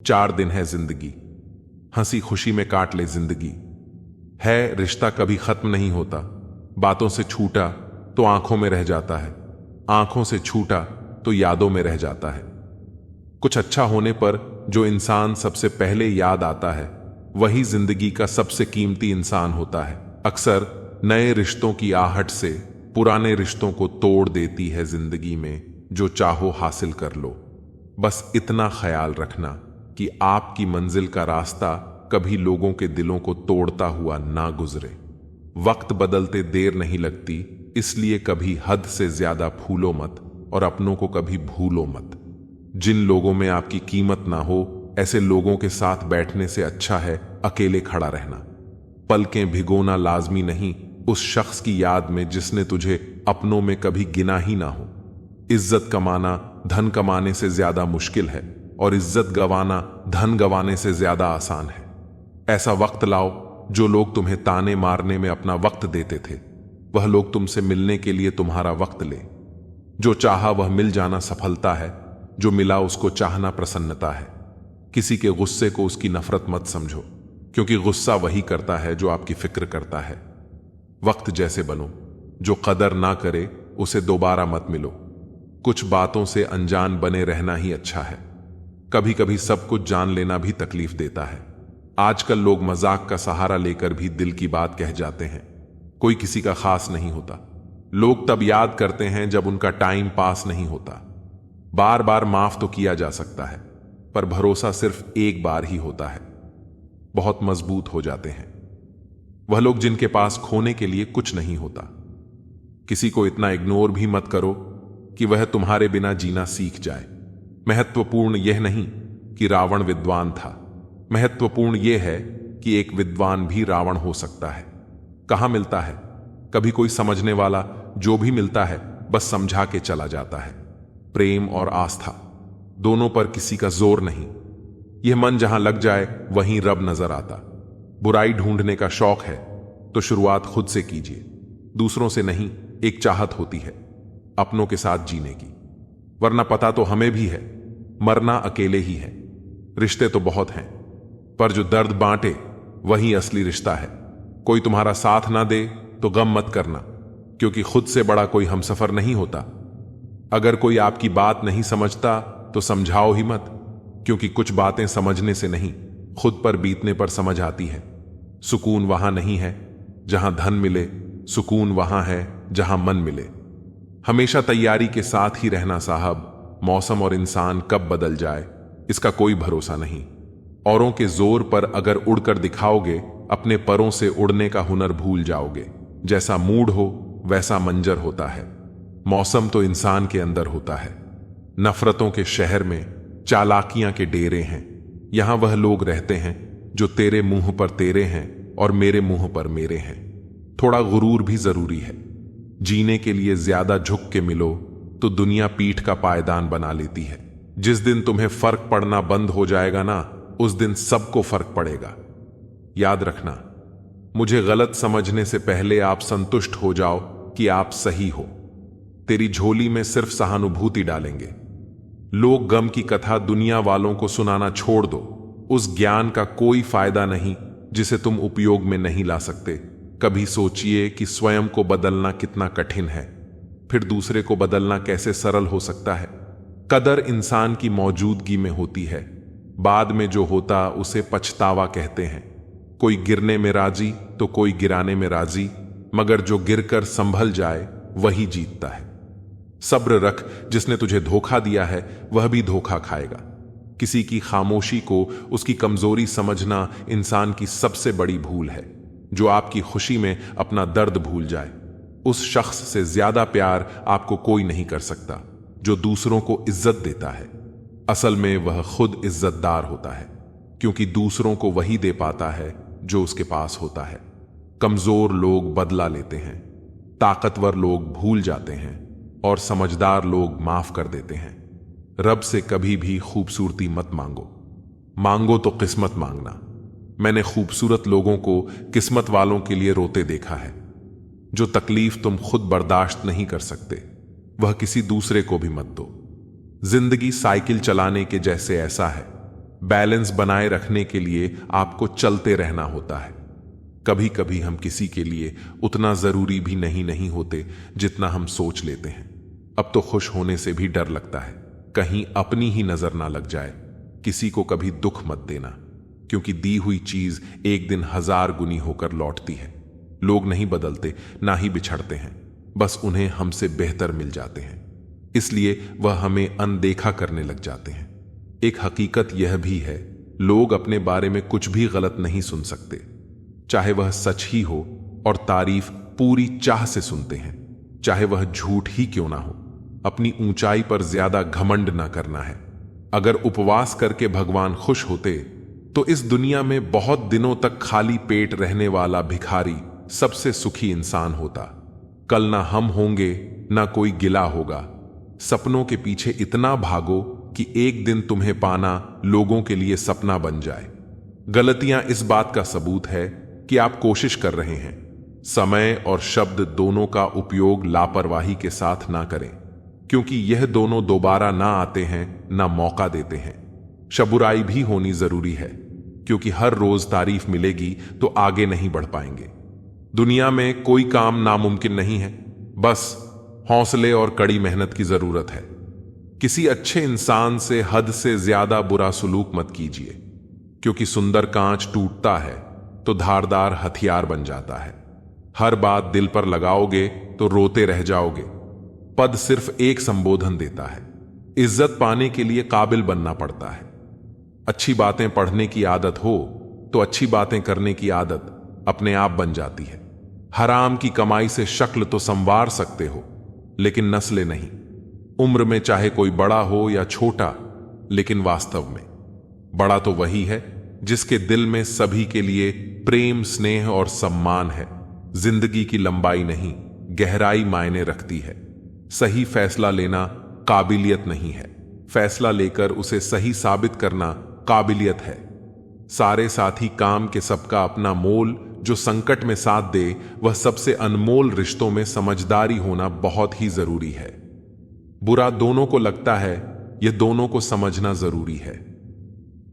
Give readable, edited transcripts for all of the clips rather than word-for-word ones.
4 दिन है जिंदगी, हंसी खुशी में काट ले जिंदगी। है रिश्ता कभी खत्म नहीं होता, बातों से छूटा तो आंखों में रह जाता है, आंखों से छूटा तो यादों में रह जाता है। कुछ अच्छा होने पर जो इंसान सबसे पहले याद आता है वही जिंदगी का सबसे कीमती इंसान होता है। अक्सर नए रिश्तों की आहट से पुराने रिश्तों को तोड़ देती है जिंदगी में जो चाहो हासिल कर लो। बस इतना ख्याल रखना कि आपकी मंजिल का रास्ता कभी लोगों के दिलों को तोड़ता हुआ ना गुजरे। वक्त बदलते देर नहीं लगती, इसलिए कभी हद से ज्यादा फूलो मत और अपनों को कभी भूलो मत। जिन लोगों में आपकी कीमत ना हो ऐसे लोगों के साथ बैठने से अच्छा है अकेले खड़ा रहना। पलकें भिगोना लाजमी नहीं उस शख्स की याद में जिसने तुझे अपनों में कभी गिना ही ना हो। इज्जत कमाना धन कमाने से ज्यादा मुश्किल है और इज्जत गंवाना धन गंवाने से ज्यादा आसान है। ऐसा वक्त लाओ जो लोग तुम्हें ताने मारने में अपना वक्त देते थे वह लोग तुमसे मिलने के लिए तुम्हारा वक्त ले। जो चाहा वह मिल जाना सफलता है, जो मिला उसको चाहना प्रसन्नता है। किसी के गुस्से को उसकी नफरत मत समझो, क्योंकि गुस्सा वही करता है जो आपकी फिक्र करता है। वक्त जैसे बनो, जो कदर ना करे उसे दोबारा मत मिलो। कुछ बातों से अनजान बने रहना ही अच्छा है। कभी कभी सब कुछ जान लेना भी तकलीफ देता है। आजकल लोग मजाक का सहारा लेकर भी दिल की बात कह जाते हैं। कोई किसी का खास नहीं होता। लोग तब याद करते हैं जब उनका टाइम पास नहीं होता। बार बार माफ तो किया जा सकता है, पर भरोसा सिर्फ एक बार ही होता है। बहुत मजबूत हो जाते हैं वह लोग जिनके पास खोने के लिए कुछ नहीं होता। किसी को इतना इग्नोर भी मत करो कि वह तुम्हारे बिना जीना सीख जाए। महत्वपूर्ण यह नहीं कि रावण विद्वान था, महत्वपूर्ण यह है कि एक विद्वान भी रावण हो सकता है। कहां मिलता है कभी कोई समझने वाला, जो भी मिलता है बस समझा के चला जाता है। प्रेम और आस्था दोनों पर किसी का जोर नहीं। यह मन जहां लग जाए वहीं रब नजर आता। बुराई ढूंढने का शौक है तो शुरुआत खुद से कीजिए, दूसरों से नहीं। एक चाहत होती है अपनों के साथ जीने की, वरना पता तो हमें भी है मरना अकेले ही है। रिश्ते तो बहुत हैं, पर जो दर्द बांटे वही असली रिश्ता है। कोई तुम्हारा साथ ना दे तो गम मत करना, क्योंकि खुद से बड़ा कोई हमसफर नहीं होता। अगर कोई आपकी बात नहीं समझता तो समझाओ ही मत, क्योंकि कुछ बातें समझने से नहीं खुद पर बीतने पर समझ आती है। सुकून वहां नहीं है जहां धन मिले, सुकून वहां है जहां मन मिले। हमेशा तैयारी के साथ ही रहना साहब। मौसम और इंसान कब बदल जाए इसका कोई भरोसा नहीं। औरों के जोर पर अगर उड़कर दिखाओगे अपने परों से उड़ने का हुनर भूल जाओगे। जैसा मूड हो वैसा मंजर होता है। मौसम तो इंसान के अंदर होता है। नफरतों के शहर में चालाकियां के डेरे हैं। यहां वह लोग रहते हैं जो तेरे मुंह पर तेरे हैं और मेरे मुंह पर मेरे हैं। थोड़ा गुरूर भी जरूरी है। जीने के लिए ज्यादा झुक के मिलो तो दुनिया पीठ का पायदान बना लेती है। जिस दिन तुम्हें फर्क पड़ना बंद हो जाएगा ना, उस दिन सबको फर्क पड़ेगा। याद रखना, मुझे गलत समझने से पहले आप संतुष्ट हो जाओ कि आप सही हो। तेरी झोली में सिर्फ सहानुभूति डालेंगे। लोग गम की कथा दुनिया वालों को सुनाना छोड़ दो। उस ज्ञान का कोई फायदा नहीं जिसे तुम उपयोग में नहीं ला सकते। कभी सोचिए कि स्वयं को बदलना कितना कठिन है, फिर दूसरे को बदलना कैसे सरल हो सकता है। कदर इंसान की मौजूदगी में होती है, बाद में जो होता उसे पछतावा कहते हैं। कोई गिरने में राजी तो कोई गिराने में राजी, मगर जो गिरकर संभल जाए वही जीतता है। सब्र रख, जिसने तुझे धोखा दिया है वह भी धोखा खाएगा। किसी की खामोशी को उसकी कमजोरी समझना इंसान की सबसे बड़ी भूल है। जो आपकी खुशी में अपना दर्द भूल जाए, उस शख्स से ज्यादा प्यार आपको कोई नहीं कर सकता। जो दूसरों को इज्जत देता है असल में वह खुद इज्जतदार होता है, क्योंकि दूसरों को वही दे पाता है जो उसके पास होता है। कमजोर लोग बदला लेते हैं, ताकतवर लोग भूल जाते हैं और समझदार लोग माफ कर देते हैं। रब से कभी भी खूबसूरती मत मांगो, मांगो तो किस्मत मांगना। मैंने खूबसूरत लोगों को किस्मत वालों के लिए रोते देखा है। जो तकलीफ तुम खुद बर्दाश्त नहीं कर सकते वह किसी दूसरे को भी मत दो। जिंदगी साइकिल चलाने के जैसे ऐसा है, बैलेंस बनाए रखने के लिए आपको चलते रहना होता है। कभी कभी हम किसी के लिए उतना जरूरी भी नहीं होते जितना हम सोच लेते हैं। अब तो खुश होने से भी डर लगता है, कहीं अपनी ही नजर ना लग जाए। किसी को कभी दुख मत देना, क्योंकि दी हुई चीज एक दिन 1000 गुनी होकर लौटती है। लोग नहीं बदलते, ना ही बिछड़ते हैं, बस उन्हें हमसे बेहतर मिल जाते हैं, इसलिए वह हमें अनदेखा करने लग जाते हैं। एक हकीकत यह भी है, लोग अपने बारे में कुछ भी गलत नहीं सुन सकते, चाहे वह सच ही हो, और तारीफ पूरी चाह से सुनते हैं, चाहे वह झूठ ही क्यों ना हो। अपनी ऊंचाई पर ज्यादा घमंड ना करना है। अगर उपवास करके भगवान खुश होते तो इस दुनिया में बहुत दिनों तक खाली पेट रहने वाला भिखारी सबसे सुखी इंसान होता। कल ना हम होंगे, ना कोई गिला होगा। सपनों के पीछे इतना भागो कि एक दिन तुम्हें पाना लोगों के लिए सपना बन जाए। गलतियां इस बात का सबूत है कि आप कोशिश कर रहे हैं। समय और शब्द दोनों का उपयोग लापरवाही के साथ ना करें, क्योंकि यह दोनों दोबारा ना आते हैं, ना मौका देते हैं। शबुराई भी होनी जरूरी है, क्योंकि हर रोज तारीफ मिलेगी तो आगे नहीं बढ़ पाएंगे। दुनिया में कोई काम नामुमकिन नहीं है, बस हौसले और कड़ी मेहनत की जरूरत है। किसी अच्छे इंसान से हद से ज्यादा बुरा सलूक मत कीजिए, क्योंकि सुंदर कांच टूटता है तो धारदार हथियार बन जाता है। हर बात दिल पर लगाओगे तो रोते रह जाओगे। पद सिर्फ एक संबोधन देता है, इज्जत पाने के लिए काबिल बनना पड़ता है। अच्छी बातें पढ़ने की आदत हो तो अच्छी बातें करने की आदत अपने आप बन जाती है। हराम की कमाई से शक्ल तो संवार सकते हो, लेकिन नस्लें नहीं। उम्र में चाहे कोई बड़ा हो या छोटा, लेकिन वास्तव में बड़ा तो वही है जिसके दिल में सभी के लिए प्रेम, स्नेह और सम्मान है। जिंदगी की लंबाई नहीं, गहराई मायने रखती है। सही फैसला लेना काबिलियत नहीं है, फैसला लेकर उसे सही साबित करना काबिलियत है। सारे साथी काम के सबका अपना मोल, जो संकट में साथ दे वह सबसे अनमोल। रिश्तों में समझदारी होना बहुत ही जरूरी है। बुरा दोनों को लगता है, यह दोनों को समझना जरूरी है।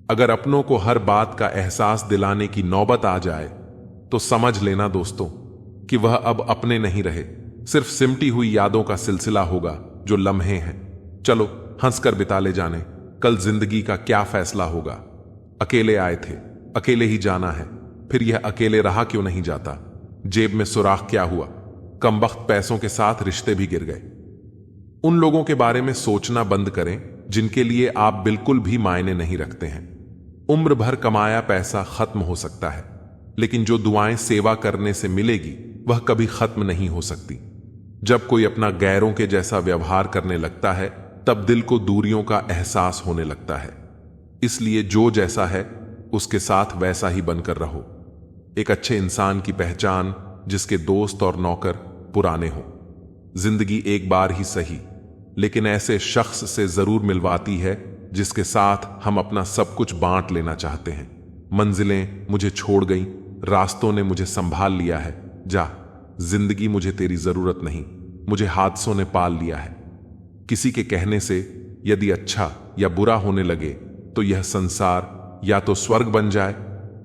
अगर अपनों को हर बात का एहसास दिलाने की नौबत आ जाए तो समझ लेना दोस्तों कि वह अब अपने नहीं रहे, सिर्फ सिमटी हुई यादों का सिलसिला होगा जो लम्हे हैं। चलो हंसकर बिता ले जाने, कल जिंदगी का क्या फैसला होगा। अकेले आए थे, अकेले ही जाना है, फिर यह अकेले रहा क्यों नहीं जाता। जेब में सुराख क्या हुआ, कमबख्त पैसों के साथ रिश्ते भी गिर गए। उन लोगों के बारे में सोचना बंद करें जिनके लिए आप बिल्कुल भी मायने नहीं रखते हैं। उम्र भर कमाया पैसा खत्म हो सकता है, लेकिन जो दुआएं सेवा करने से मिलेगी वह कभी खत्म नहीं हो सकती। जब कोई अपना गैरों के जैसा व्यवहार करने लगता है तब दिल को दूरियों का एहसास होने लगता है। इसलिए जो जैसा है उसके साथ वैसा ही बनकर रहो। एक अच्छे इंसान की पहचान जिसके दोस्त और नौकर पुराने हो। जिंदगी एक बार ही सही, लेकिन ऐसे शख्स से जरूर मिलवाती है जिसके साथ हम अपना सब कुछ बांट लेना चाहते हैं। मंजिलें मुझे छोड़ गईं, रास्तों ने मुझे संभाल लिया है। जा जिंदगी, मुझे तेरी जरूरत नहीं, मुझे हादसों ने पाल लिया है। किसी के कहने से यदि अच्छा या बुरा होने लगे तो यह संसार या तो स्वर्ग बन जाए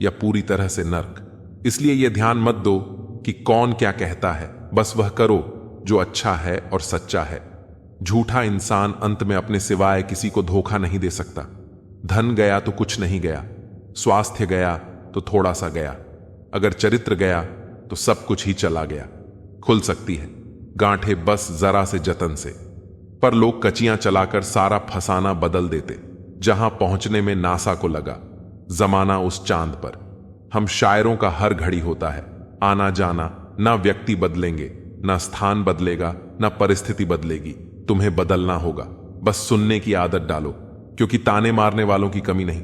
या पूरी तरह से नर्क। इसलिए यह ध्यान मत दो कि कौन क्या कहता है, बस वह करो जो अच्छा है और सच्चा है। झूठा इंसान अंत में अपने सिवाय किसी को धोखा नहीं दे सकता। धन गया तो कुछ नहीं गया, स्वास्थ्य गया तो थोड़ा सा गया, अगर चरित्र गया तो सब कुछ ही चला गया। खुल सकती है गांठें बस जरा से जतन से, पर लोग कचियां चलाकर सारा फसाना बदल देते। जहां पहुंचने में नासा को लगा जमाना उस चांद पर। हम शायरों का हर घड़ी होता है आना जाना, ना व्यक्ति बदलेंगे, ना स्थान बदलेगा, ना परिस्थिति बदलेगी। तुम्हें बदलना होगा, बस सुनने की आदत डालो, क्योंकि ताने मारने वालों की कमी नहीं।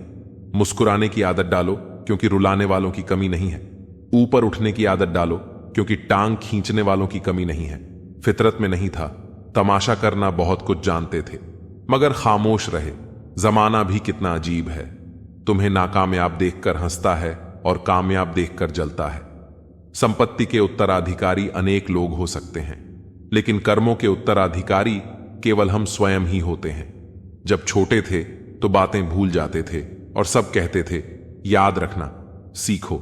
मुस्कुराने की आदत डालो, क्योंकि रुलाने वालों की कमी नहीं है। ऊपर उठने की आदत डालो, क्योंकि टांग खींचने वालों की कमी नहीं है। फितरत में नहीं था, तमाशा करना बहुत कुछ जानते थे, मगर खामोश रहे। जमाना भी कितना अजीब है, तुम्हें नाकामयाब देखकर हंसता है और कामयाब देखकर जलता है। संपत्ति के उत्तराधिकारी अनेक लोग हो सकते हैं, लेकिन कर्मों के उत्तराधिकारी केवल हम स्वयं ही होते हैं। जब छोटे थे तो बातें भूल जाते थे और सब कहते थे, याद रखना, सीखो।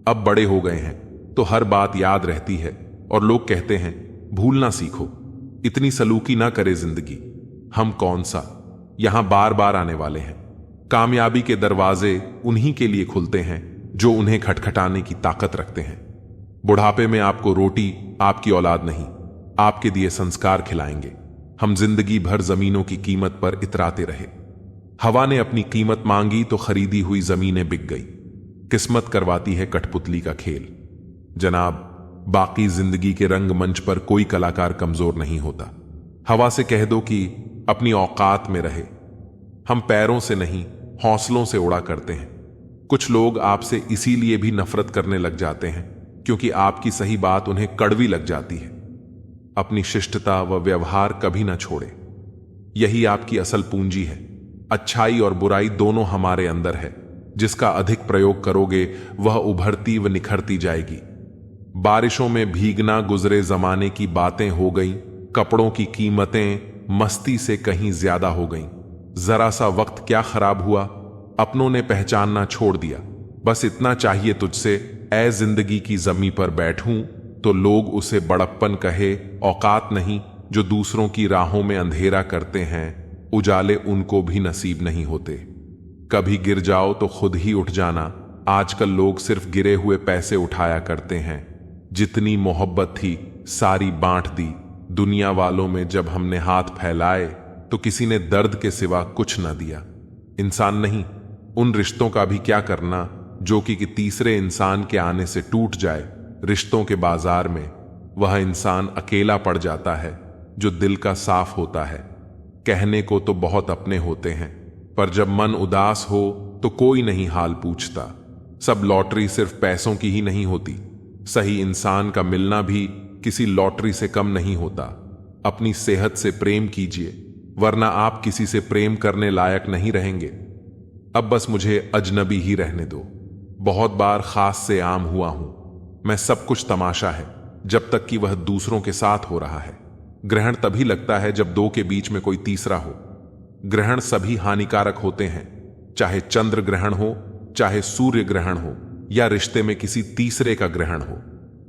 अब बड़े हो गए हैं तो हर बात याद रहती है और लोग कहते हैं, भूलना सीखो। इतनी सलूकी ना करे जिंदगी। हम कौन सा यहां बार बार आने वाले हैं। कामयाबी के दरवाजे उन्हीं के लिए खुलते हैं जो उन्हें खटखटाने की ताकत रखते हैं। बुढ़ापे में आपको रोटी आपकी औलाद नहीं, आपके दिए संस्कार खिलाएंगे। हम जिंदगी भर जमीनों की कीमत पर इतराते रहे। हवा ने अपनी कीमत मांगी तो खरीदी हुई जमीनें बिक गई। किस्मत करवाती है कठपुतली का खेल। जनाब, बाकी जिंदगी के रंगमंच पर कोई कलाकार कमजोर नहीं होता। हवा से कह दो कि अपनी औकात में रहे। हम पैरों से नहीं, हौसलों से उड़ा करते हैं। कुछ लोग आपसे इसीलिए भी नफरत करने लग जाते हैं क्योंकि आपकी सही बात उन्हें कड़वी लग जाती है। अपनी शिष्टता व व्यवहार कभी ना छोड़े। यही आपकी असल पूंजी है। अच्छाई और बुराई दोनों हमारे अंदर है। जिसका अधिक प्रयोग करोगे वह उभरती व निखरती जाएगी। बारिशों में भीगना गुजरे जमाने की बातें हो गई। कपड़ों की कीमतें मस्ती से कहीं ज्यादा हो गईं। जरा सा वक्त क्या खराब हुआ, अपनों ने पहचानना छोड़ दिया। बस इतना चाहिए तुझसे, ऐ जिंदगी की जमी पर बैठूं तो लोग उसे बड़प्पन कहे। औकात नहीं जो दूसरों की राहों में अंधेरा करते हैं, उजाले उनको भी नसीब नहीं होते। कभी गिर जाओ तो खुद ही उठ जाना। आजकल लोग सिर्फ गिरे हुए पैसे उठाया करते हैं। जितनी मोहब्बत थी सारी बांट दी। दुनिया वालों में जब हमने हाथ फैलाए तो किसी ने दर्द के सिवा कुछ न दिया। इंसान नहीं, उन रिश्तों का भी क्या करना जो कि तीसरे इंसान के आने से टूट जाए। रिश्तों के बाजार में वह इंसान अकेला पड़ जाता है जो दिल का साफ होता है। कहने को तो बहुत अपने होते हैं, पर जब मन उदास हो तो कोई नहीं हाल पूछता। सब लॉटरी सिर्फ पैसों की ही नहीं होती। सही इंसान का मिलना भी किसी लॉटरी से कम नहीं होता। अपनी सेहत से प्रेम कीजिए, वरना आप किसी से प्रेम करने लायक नहीं रहेंगे। अब बस मुझे अजनबी ही रहने दो। बहुत बार खास से आम हुआ हूं मैं। सब कुछ तमाशा है जब तक कि वह दूसरों के साथ हो रहा है। ग्रहण तभी लगता है जब दो के बीच में कोई तीसरा हो। ग्रहण सभी हानिकारक होते हैं, चाहे चंद्र ग्रहण हो, चाहे सूर्य ग्रहण हो, या रिश्ते में किसी तीसरे का ग्रहण हो।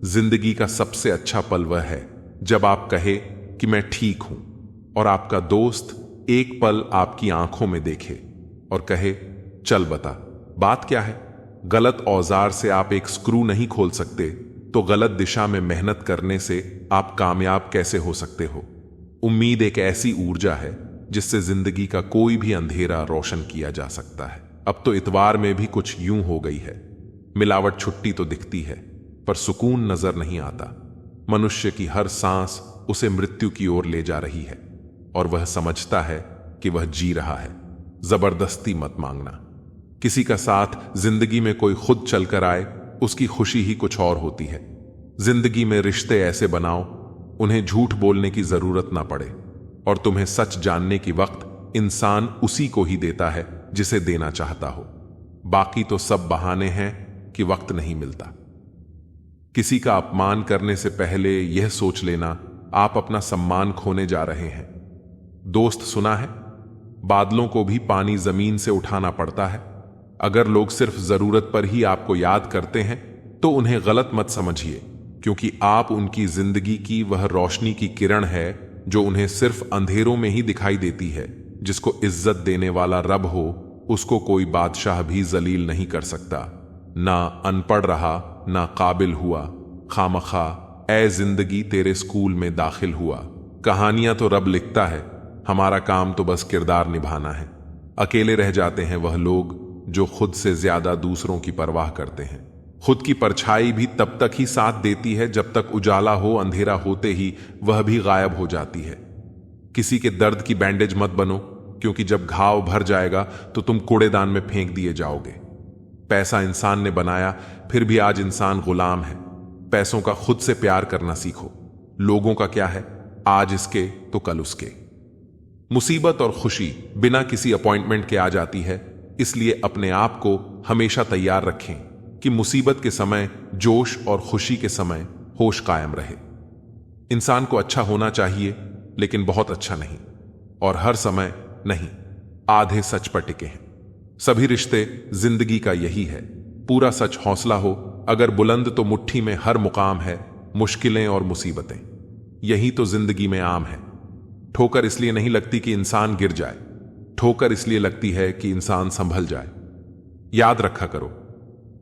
जिंदगी का सबसे अच्छा पल वह है जब आप कहे कि मैं ठीक हूं और आपका दोस्त एक पल आपकी आंखों में देखे और कहे, चल बता बात क्या है। गलत औजार से आप एक स्क्रू नहीं खोल सकते, तो गलत दिशा में मेहनत करने से आप कामयाब कैसे हो सकते हो। उम्मीद एक ऐसी ऊर्जा है जिससे जिंदगी का कोई भी अंधेरा रोशन किया जा सकता है। अब तो इतवार में भी कुछ यूं हो गई है। मिलावट छुट्टी तो दिखती है पर सुकून नजर नहीं आता। मनुष्य की हर सांस उसे मृत्यु की ओर ले जा रही है और वह समझता है कि वह जी रहा है। जबरदस्ती मत मांगना। किसी का साथ जिंदगी में कोई खुद चलकर आए, उसकी खुशी ही कुछ और होती है। जिंदगी में रिश्ते ऐसे बनाओ उन्हें झूठ बोलने की जरूरत ना पड़े, और तुम्हें सच जानने की वक्त इंसान उसी को ही देता है जिसे देना चाहता हो। बाकी तो सब बहाने हैं कि वक्त नहीं मिलता। किसी का अपमान करने से पहले यह सोच लेना आप अपना सम्मान खोने जा रहे हैं। दोस्त, सुना है बादलों को भी पानी जमीन से उठाना पड़ता है। अगर लोग सिर्फ जरूरत पर ही आपको याद करते हैं तो उन्हें गलत मत समझिए, क्योंकि आप उनकी जिंदगी की वह रोशनी की किरण है जो उन्हें सिर्फ अंधेरों में ही दिखाई देती है। जिसको इज्जत देने वाला रब हो उसको कोई बादशाह भी जलील नहीं कर सकता। ना अनपढ़ रहा ना काबिल हुआ, खामखा ए जिंदगी तेरे स्कूल में दाखिल हुआ। कहानियां तो रब लिखता है, हमारा काम तो बस किरदार निभाना है। अकेले रह जाते हैं वह लोग जो खुद से ज्यादा दूसरों की परवाह करते हैं। खुद की परछाई भी तब तक ही साथ देती है जब तक उजाला हो, अंधेरा होते ही वह भी गायब हो जाती है। किसी के दर्द की बैंडेज मत बनो, क्योंकि जब घाव भर जाएगा तो तुम कूड़ेदान में फेंक दिए जाओगे। पैसा इंसान ने बनाया, फिर भी आज इंसान गुलाम है। पैसों का खुद से प्यार करना सीखो। लोगों का क्या है, आज इसके तो कल उसके। मुसीबत और खुशी बिना किसी अपॉइंटमेंट के आ जाती है, इसलिए अपने आप को हमेशा तैयार रखें कि मुसीबत के समय जोश और खुशी के समय होश कायम रहे। इंसान को अच्छा होना चाहिए, लेकिन बहुत अच्छा नहीं, और हर समय नहीं, आधे सच पर टिके हैं। सभी रिश्ते जिंदगी का यही है। पूरा सच हौसला हो, अगर बुलंद तो मुट्ठी में हर मुकाम है। मुश्किलें और मुसीबतें यही तो जिंदगी में आम है। ठोकर इसलिए नहीं लगती कि इंसान गिर जाए, ठोकर इसलिए लगती है कि इंसान संभल जाए। याद रखा करो,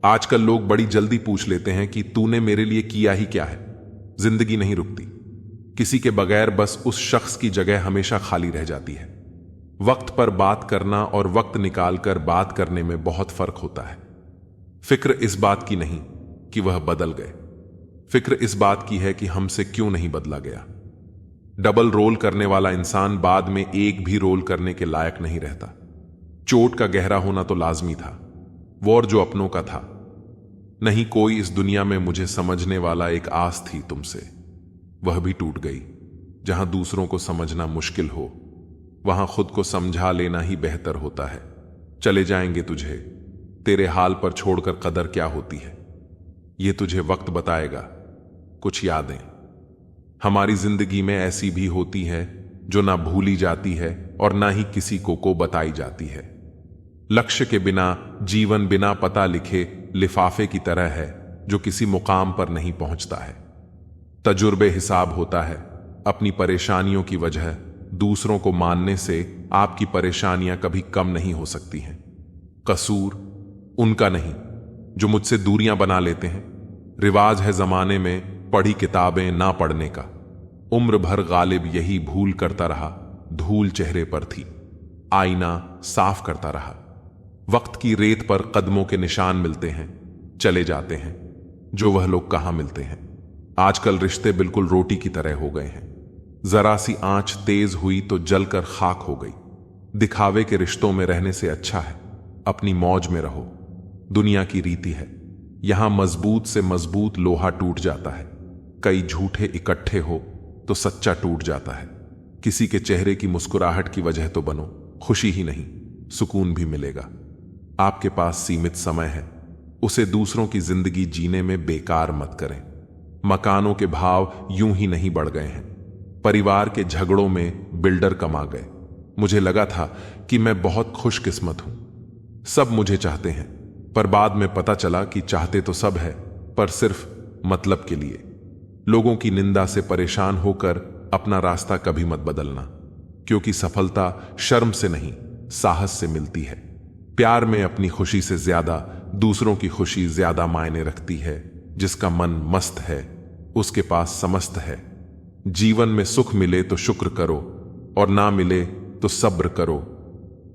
आजकल लोग बड़ी जल्दी पूछ लेते हैं कि तूने मेरे लिए किया ही क्या है। जिंदगी नहीं रुकती किसी के बगैर, बस उस शख्स की जगह हमेशा खाली रह जाती है। वक्त पर बात करना और वक्त निकालकर बात करने में बहुत फर्क होता है। फिक्र इस बात की नहीं कि वह बदल गए, फिक्र इस बात की है कि हमसे क्यों नहीं बदला गया। डबल रोल करने वाला इंसान बाद में एक भी रोल करने के लायक नहीं रहता। चोट का गहरा होना तो लाजमी था, वो और जो अपनों का था। नहीं कोई इस दुनिया में मुझे समझने वाला, एक आस थी तुमसे, वह भी टूट गई। जहां दूसरों को समझना मुश्किल हो, वहां खुद को समझा लेना ही बेहतर होता है। चले जाएंगे तुझे तेरे हाल पर छोड़कर, कदर क्या होती है ये तुझे वक्त बताएगा। कुछ यादें हमारी जिंदगी में ऐसी भी होती है जो ना भूली जाती है और ना ही किसी को बताई जाती है। लक्ष्य के बिना जीवन बिना पता लिखे लिफाफे की तरह है जो किसी मुकाम पर नहीं पहुंचता है। तजुर्बे हिसाब होता है, अपनी परेशानियों की वजह दूसरों को मानने से आपकी परेशानियां कभी कम नहीं हो सकती हैं। कसूर उनका नहीं जो मुझसे दूरियां बना लेते हैं। रिवाज है जमाने में पढ़ी किताबें ना पढ़ने का, उम्र भर गालिब यही भूल करता रहा। धूल चेहरे पर थी, आईना साफ करता रहा। वक्त की रेत पर कदमों के निशान मिलते हैं, चले जाते हैं जो वह लोग कहां मिलते हैं। आजकल रिश्ते बिल्कुल रोटी की तरह हो गए हैं। जरा सी आंच तेज हुई तो जलकर खाक हो गई। दिखावे के रिश्तों में रहने से अच्छा है अपनी मौज में रहो। दुनिया की रीति है, यहां मजबूत से मजबूत लोहा टूट जाता है। कई झूठे इकट्ठे हो तो सच्चा टूट जाता है। किसी के चेहरे की मुस्कुराहट की वजह तो बनो, खुशी ही नहीं सुकून भी मिलेगा। आपके पास सीमित समय है, उसे दूसरों की जिंदगी जीने में बेकार मत करें। मकानों के भाव यूं ही नहीं बढ़ गए हैं, परिवार के झगड़ों में बिल्डर कमा गए। मुझे लगा था कि मैं बहुत खुशकिस्मत हूं, सब मुझे चाहते हैं, पर बाद में पता चला कि चाहते तो सब है पर सिर्फ मतलब के लिए। लोगों की निंदा से परेशान होकर अपना रास्ता कभी मत बदलना, क्योंकि सफलता शर्म से नहीं साहस से मिलती है। प्यार में अपनी खुशी से ज्यादा दूसरों की खुशी ज्यादा मायने रखती है। जिसका मन मस्त है उसके पास समस्त है। जीवन में सुख मिले तो शुक्र करो और ना मिले तो सब्र करो।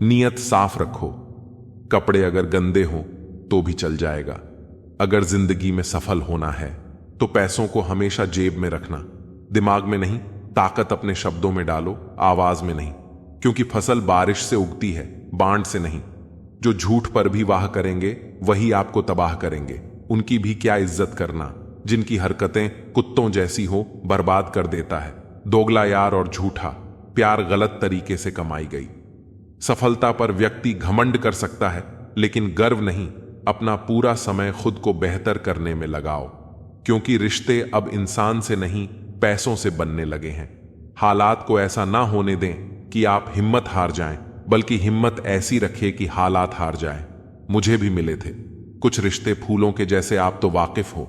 नियत साफ रखो, कपड़े अगर गंदे हों तो भी चल जाएगा। अगर जिंदगी में सफल होना है तो पैसों को हमेशा जेब में रखना, दिमाग में नहीं। ताकत अपने शब्दों में डालो, आवाज में नहीं, क्योंकि फसल बारिश से उगती है, बांड से नहीं। जो झूठ पर भी वाह करेंगे वही आपको तबाह करेंगे। उनकी भी क्या इज्जत करना जिनकी हरकतें कुत्तों जैसी हो, बर्बाद कर देता है। दोगला यार और झूठा प्यार गलत तरीके से कमाई गई। सफलता पर व्यक्ति घमंड कर सकता है, लेकिन गर्व नहीं। अपना पूरा समय खुद को बेहतर करने में लगाओ, क्योंकि रिश्ते अब इंसान से नहीं पैसों से बनने लगे हैं। हालात को ऐसा ना होने दें कि आप हिम्मत हार जाएं, बल्कि हिम्मत ऐसी रखें कि हालात हार जाएं। मुझे भी मिले थे कुछ रिश्ते फूलों के जैसे, आप तो वाकिफ हो।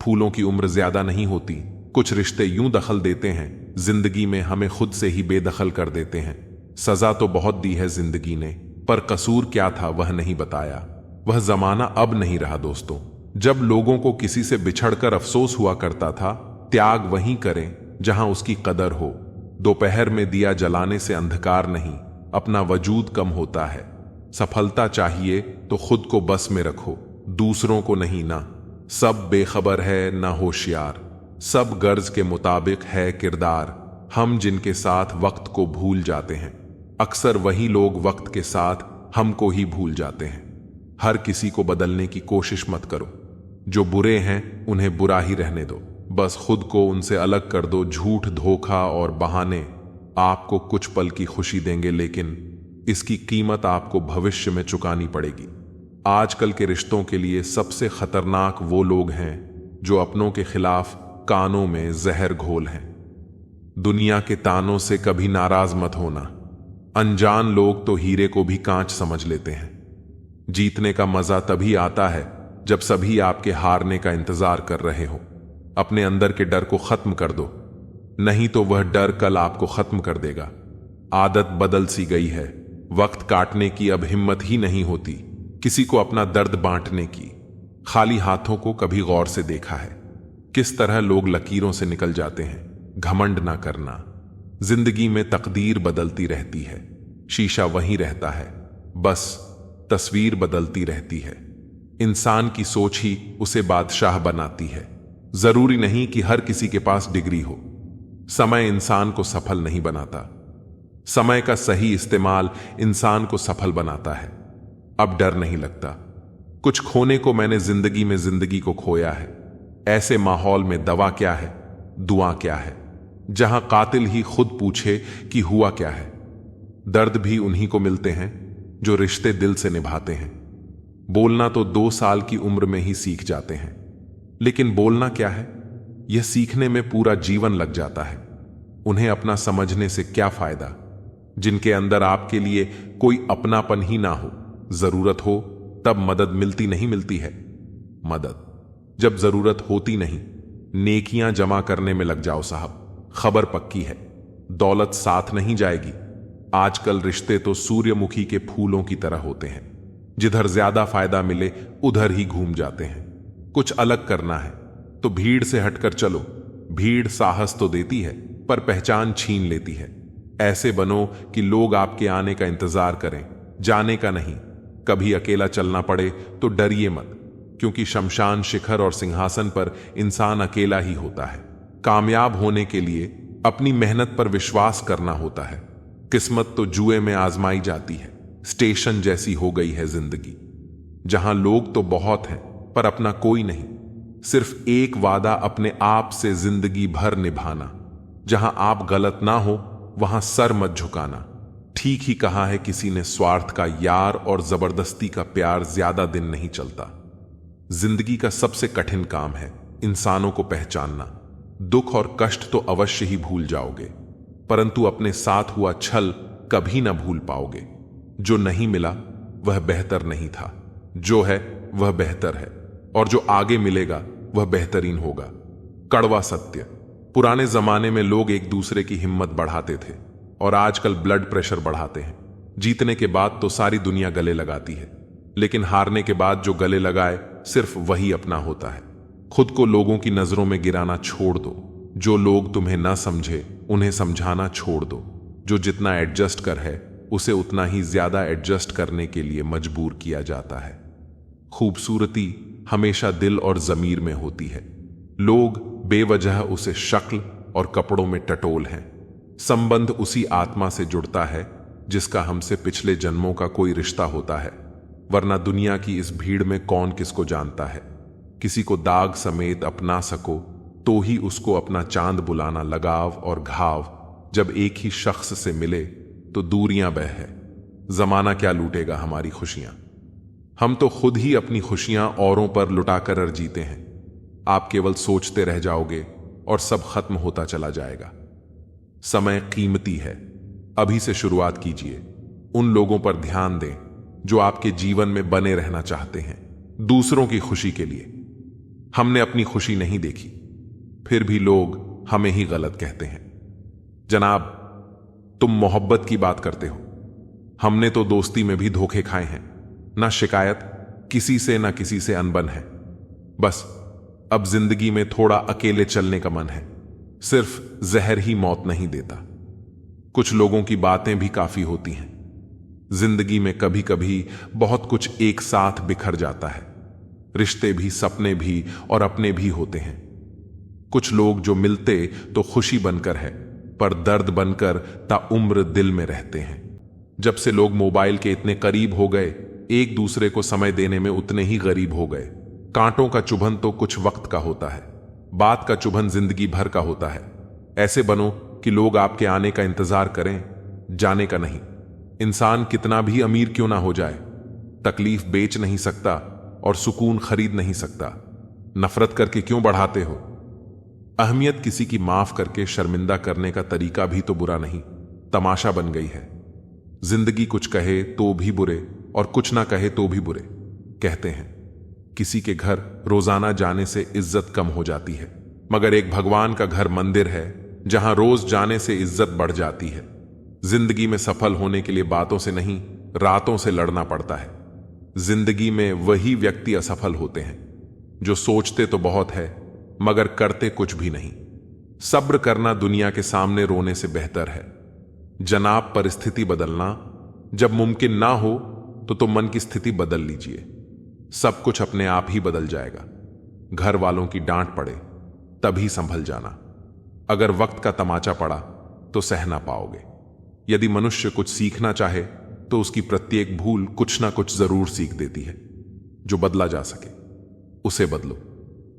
फूलों की उम्र ज्यादा नहीं होती। कुछ रिश्ते यूं दखल देते हैं जिंदगी में, हमें खुद से ही बेदखल कर देते हैं। सजा तो बहुत दी है जिंदगी ने, पर कसूर क्या था वह नहीं बताया। वह जमाना अब नहीं रहा दोस्तों, जब लोगों को किसी से बिछड़कर अफसोस हुआ करता था। त्याग वहीं करें जहां उसकी कदर हो। दोपहर में दिया जलाने से अंधकार नहीं, अपना वजूद कम होता है। सफलता चाहिए तो खुद को बस में रखो, दूसरों को नहीं ना। सब बेखबर है ना होशियार, सब गर्ज के मुताबिक है किरदार। हम जिनके साथ वक्त को भूल जाते हैं, अक्सर वही लोग वक्त के साथ हमको ही भूल जाते हैं। हर किसी को बदलने की कोशिश मत करो। जो बुरे हैं उन्हें बुरा ही रहने दो, बस खुद को उनसे अलग कर दो। झूठ, धोखा और बहाने आपको कुछ पल की खुशी देंगे, लेकिन इसकी कीमत आपको भविष्य में चुकानी पड़ेगी। आजकल के रिश्तों के लिए सबसे खतरनाक वो लोग हैं जो अपनों के खिलाफ कानों में जहर घोल हैं। दुनिया के तानों से कभी नाराज मत होना। अनजान लोग तो हीरे को भी कांच समझ लेते हैं। जीतने का मजा तभी आता है जब सभी आपके हारने का इंतजार कर रहे हो। अपने अंदर के डर को खत्म कर दो, नहीं तो वह डर कल आपको खत्म कर देगा। आदत बदल सी गई है, वक्त काटने की अब हिम्मत ही नहीं होती, किसी को अपना दर्द बांटने की। खाली हाथों को कभी गौर से देखा है किस तरह लोग लकीरों से निकल जाते हैं। घमंड ना करना, जिंदगी में तकदीर बदलती रहती है, शीशा वहीं रहता है, बस तस्वीर बदलती रहती है। इंसान की सोच ही उसे बादशाह बनाती है। जरूरी नहीं कि हर किसी के पास डिग्री हो। समय इंसान को सफल नहीं बनाता, समय का सही इस्तेमाल इंसान को सफल बनाता है। अब डर नहीं लगता। कुछ खोने को मैंने जिंदगी में जिंदगी को खोया है। ऐसे माहौल में दवा क्या है, दुआ क्या है, जहां कातिल ही खुद पूछे कि हुआ क्या है। दर्द भी उन्हीं को मिलते हैं जो रिश्ते दिल से निभाते हैं। बोलना तो 2 साल की उम्र में ही सीख जाते हैं, लेकिन बोलना क्या है, यह सीखने में पूरा जीवन लग जाता है। उन्हें अपना समझने से क्या फायदा जिनके अंदर आपके लिए कोई अपनापन ही ना हो। जरूरत हो तब मदद मिलती नहीं मिलती है। मदद जब जरूरत होती नहीं, नेकियां जमा करने में लग जाओ साहब। खबर पक्की है, दौलत साथ नहीं जाएगी। आजकल रिश्ते तो सूर्यमुखी के फूलों की तरह होते हैं, जिधर ज्यादा फायदा मिले उधर ही घूम जाते हैं। कुछ अलग करना है तो भीड़ से हटकर चलो। भीड़ साहस तो देती है पर पहचान छीन लेती है। ऐसे बनो कि लोग आपके आने का इंतजार करें, जाने का नहीं। कभी अकेला चलना पड़े तो डरिए मत, क्योंकि शमशान शिखर और सिंहासन पर इंसान अकेला ही होता है। कामयाब होने के लिए अपनी मेहनत पर विश्वास करना होता है। किस्मत तो जुए में आजमाई जाती है। स्टेशन जैसी हो गई है जिंदगी, जहां लोग तो बहुत हैं पर अपना कोई नहीं। सिर्फ एक वादा अपने आप से जिंदगी भर निभाना। जहां आप गलत ना हो वहां सर मत झुकाना। ठीक ही कहा है किसी ने, स्वार्थ का यार और जबरदस्ती का प्यार ज्यादा दिन नहीं चलता। जिंदगी का सबसे कठिन काम है इंसानों को पहचानना। दुख और कष्ट तो अवश्य ही भूल जाओगे, परंतु अपने साथ हुआ छल कभी ना भूल पाओगे। जो नहीं मिला वह बेहतर नहीं था, जो है वह बेहतर है, और जो आगे मिलेगा वह बेहतरीन होगा। कड़वा सत्य। पुराने जमाने में लोग एक दूसरे की हिम्मत बढ़ाते थे और आजकल ब्लड प्रेशर बढ़ाते हैं। जीतने के बाद तो सारी दुनिया गले लगाती है, लेकिन हारने के बाद जो गले लगाए सिर्फ वही अपना होता है। खुद को लोगों की नजरों में गिराना छोड़ दो। जो लोग तुम्हें ना समझे उन्हें समझाना छोड़ दो। जो जितना एडजस्ट कर है उसे उतना ही ज्यादा एडजस्ट करने के लिए मजबूर किया जाता है। खूबसूरती हमेशा दिल और जमीर में होती है। लोग बेवजह उसे शक्ल और कपड़ों में टटोल हैं। संबंध उसी आत्मा से जुड़ता है जिसका हमसे पिछले जन्मों का कोई रिश्ता होता है, वरना दुनिया की इस भीड़ में कौन किसको जानता है। किसी को दाग समेत अपना सको तो ही उसको अपना चांद बुलाना। लगाव और घाव जब एक ही शख्स से मिले तो दूरियां बह है। जमाना क्या लूटेगा हमारी खुशियां, हम तो खुद ही अपनी खुशियां औरों पर लुटाकर जीते हैं। आप केवल सोचते रह जाओगे और सब खत्म होता चला जाएगा। समय कीमती है, अभी से शुरुआत कीजिए। उन लोगों पर ध्यान दें जो आपके जीवन में बने रहना चाहते हैं, दूसरों की खुशी के लिए। हमने अपनी खुशी नहीं देखी, फिर भी लोग हमें ही गलत कहते हैं। जनाब, तुम मोहब्बत की बात करते हो, हमने तो दोस्ती में भी धोखे खाए हैं। ना शिकायत किसी से, ना किसी से अनबन है। बस अब जिंदगी में थोड़ा अकेले चलने का मन है। सिर्फ जहर ही मौत नहीं देता, कुछ लोगों की बातें भी काफी होती हैं। जिंदगी में कभी कभी बहुत कुछ एक साथ बिखर जाता है। रिश्ते भी, सपने भी और अपने भी होते हैं। कुछ लोग जो मिलते तो खुशी बनकर है, पर दर्द बनकर ताउम्र दिल में रहते हैं। जब से लोग मोबाइल के इतने करीब हो गए, एक दूसरे को समय देने में उतने ही गरीब हो गए। कांटों का चुभन तो कुछ वक्त का होता है, बात का चुभन जिंदगी भर का होता है। ऐसे बनो कि लोग आपके आने का इंतजार करें, जाने का नहीं। इंसान कितना भी अमीर क्यों ना हो जाए, तकलीफ बेच नहीं सकता और सुकून खरीद नहीं सकता। नफरत करके क्यों बढ़ाते हो? अहमियत किसी की माफ करके शर्मिंदा करने का तरीका भी तो बुरा नहीं, तमाशा बन गई है। जिंदगी कुछ कहे तो भी बुरे और कुछ ना कहे तो भी बुरे। कहते हैं किसी के घर रोजाना जाने से इज्जत कम हो जाती है, मगर एक भगवान का घर मंदिर है जहां रोज जाने से इज्जत बढ़ जाती है। जिंदगी में सफल होने के लिए बातों से नहीं, रातों से लड़ना पड़ता है। जिंदगी में वही व्यक्ति असफल होते हैं जो सोचते तो बहुत है मगर करते कुछ भी नहीं। सब्र करना दुनिया के सामने रोने से बेहतर है। जनाब, परिस्थिति बदलना जब मुमकिन ना हो तो मन की स्थिति बदल लीजिए। सब कुछ अपने आप ही बदल जाएगा। घर वालों की डांट पड़े तभी संभल जाना। अगर वक्त का तमाचा पड़ा तो सह ना पाओगे। यदि मनुष्य कुछ सीखना चाहे तो उसकी प्रत्येक भूल कुछ ना कुछ जरूर सीख देती है। जो बदला जा सके उसे बदलो,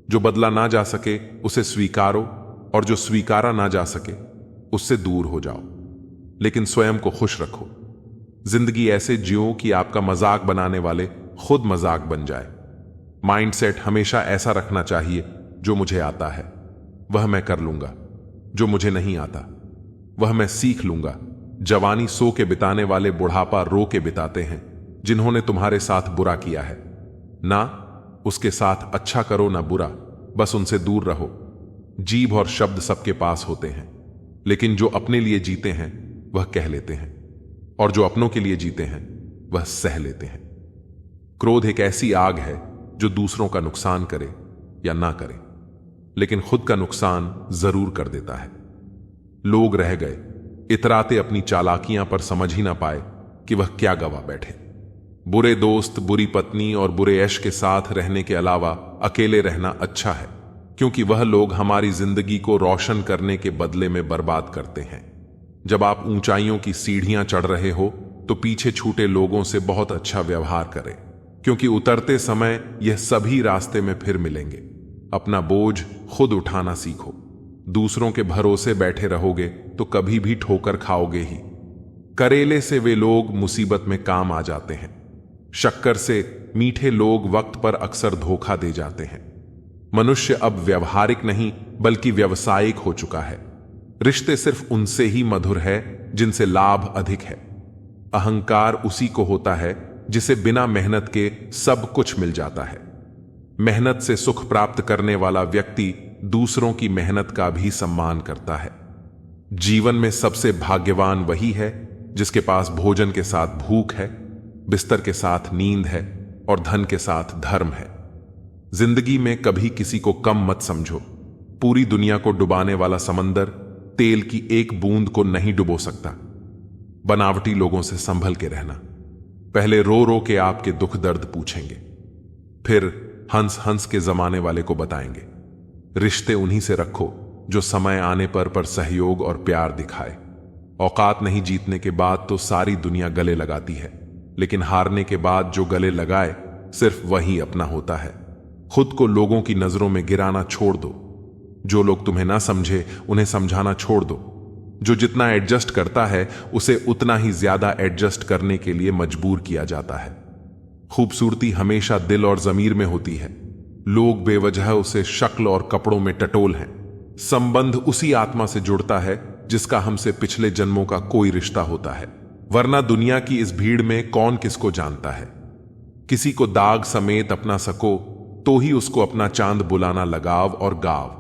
जो बदला ना जा सके उसे स्वीकारो, और जो स्वीकारा ना जा सके उससे दूर हो जाओ। लेकिन स्वयं को खुश रखो। जिंदगी ऐसे जियो कि आपका मजाक बनाने वाले खुद मजाक बन जाए। माइंडसेट हमेशा ऐसा रखना चाहिए, जो मुझे आता है वह मैं कर लूंगा, जो मुझे नहीं आता वह मैं सीख लूंगा। जवानी सो के बिताने वाले बुढ़ापा रो के बिताते हैं। जिन्होंने तुम्हारे साथ बुरा किया है ना उसके साथ अच्छा करो ना बुरा, बस उनसे दूर रहो। जीभ और शब्द सबके पास होते हैं, लेकिन जो अपने लिए जीते हैं वह कह लेते हैं, और जो अपनों के लिए जीते हैं वह सह लेते हैं। क्रोध एक ऐसी आग है जो दूसरों का नुकसान करे या ना करे, लेकिन खुद का नुकसान जरूर कर देता है। लोग रह गए इतराते अपनी चालाकियां पर, समझ ही ना पाए कि वह क्या गवा बैठे। बुरे दोस्त, बुरी पत्नी और बुरे ऐश के साथ रहने के अलावा अकेले रहना अच्छा है, क्योंकि वह लोग हमारी जिंदगी को रोशन करने के बदले में बर्बाद करते हैं। जब आप ऊंचाइयों की सीढ़ियां चढ़ रहे हो तो पीछे छूटे लोगों से बहुत अच्छा व्यवहार करें, क्योंकि उतरते समय यह सभी रास्ते में फिर मिलेंगे। अपना बोझ खुद उठाना सीखो। दूसरों के भरोसे बैठे रहोगे तो कभी भी ठोकर खाओगे ही। करेले से वे लोग मुसीबत में काम आ जाते हैं। शक्कर से मीठे लोग वक्त पर अक्सर धोखा दे जाते हैं। मनुष्य अब व्यवहारिक नहीं बल्कि व्यावसायिक हो चुका है। रिश्ते सिर्फ उनसे ही मधुर है जिनसे लाभ अधिक है। अहंकार उसी को होता है जिसे बिना मेहनत के सब कुछ मिल जाता है। मेहनत से सुख प्राप्त करने वाला व्यक्ति दूसरों की मेहनत का भी सम्मान करता है। जीवन में सबसे भाग्यवान वही है जिसके पास भोजन के साथ भूख है, बिस्तर के साथ नींद है और धन के साथ धर्म है। जिंदगी में कभी किसी को कम मत समझो। पूरी दुनिया को डुबाने वाला समंदर तेल की एक बूंद को नहीं डुबो सकता। बनावटी लोगों से संभल के रहना। पहले रो रो के आपके दुख दर्द पूछेंगे, फिर हंस हंस के जमाने वाले को बताएंगे। रिश्ते उन्हीं से रखो जो समय आने पर सहयोग और प्यार दिखाए। औकात नहीं जीतने के बाद तो सारी दुनिया गले लगाती है, लेकिन हारने के बाद जो गले लगाए सिर्फ वही अपना होता है। खुद को लोगों की नजरों में गिराना छोड़ दो। जो लोग तुम्हें ना समझे उन्हें समझाना छोड़ दो। जो जितना एडजस्ट करता है उसे उतना ही ज्यादा एडजस्ट करने के लिए मजबूर किया जाता है। खूबसूरती हमेशा दिल और जमीर में होती है। लोग बेवजह उसे शक्ल और कपड़ों में टटोल हैं। संबंध उसी आत्मा से जुड़ता है जिसका हमसे पिछले जन्मों का कोई रिश्ता होता है, वरना दुनिया की इस भीड़ में कौन किसको जानता है। किसी को दाग समेत अपना सको तो ही उसको अपना चांद बुलाना लगाव और गाव।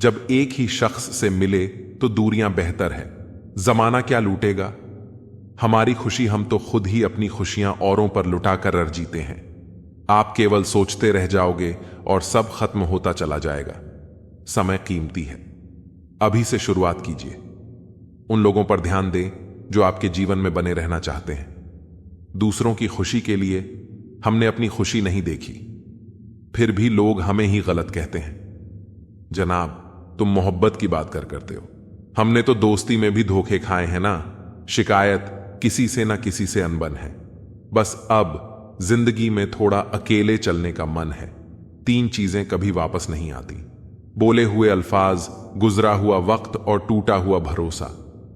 जब एक ही शख्स से मिले तो दूरियां बेहतर है। जमाना क्या लूटेगा हमारी खुशी, हम तो खुद ही अपनी खुशियां औरों पर लुटाकर रह जीते हैं। आप केवल सोचते रह जाओगे और सब खत्म होता चला जाएगा। समय कीमती है, अभी से शुरुआत कीजिए। उन लोगों पर ध्यान दें जो आपके जीवन में बने रहना चाहते हैं। दूसरों की खुशी के लिए हमने अपनी खुशी नहीं देखी, फिर भी लोग हमें ही गलत कहते हैं। जनाब, तुम मोहब्बत की बात करते हो, हमने तो दोस्ती में भी धोखे खाए हैं ना। शिकायत किसी से ना किसी से अनबन है। बस अब जिंदगी में थोड़ा अकेले चलने का मन है। 3 चीजें कभी वापस नहीं आती: बोले हुए अल्फाज, गुजरा हुआ वक्त और टूटा हुआ भरोसा।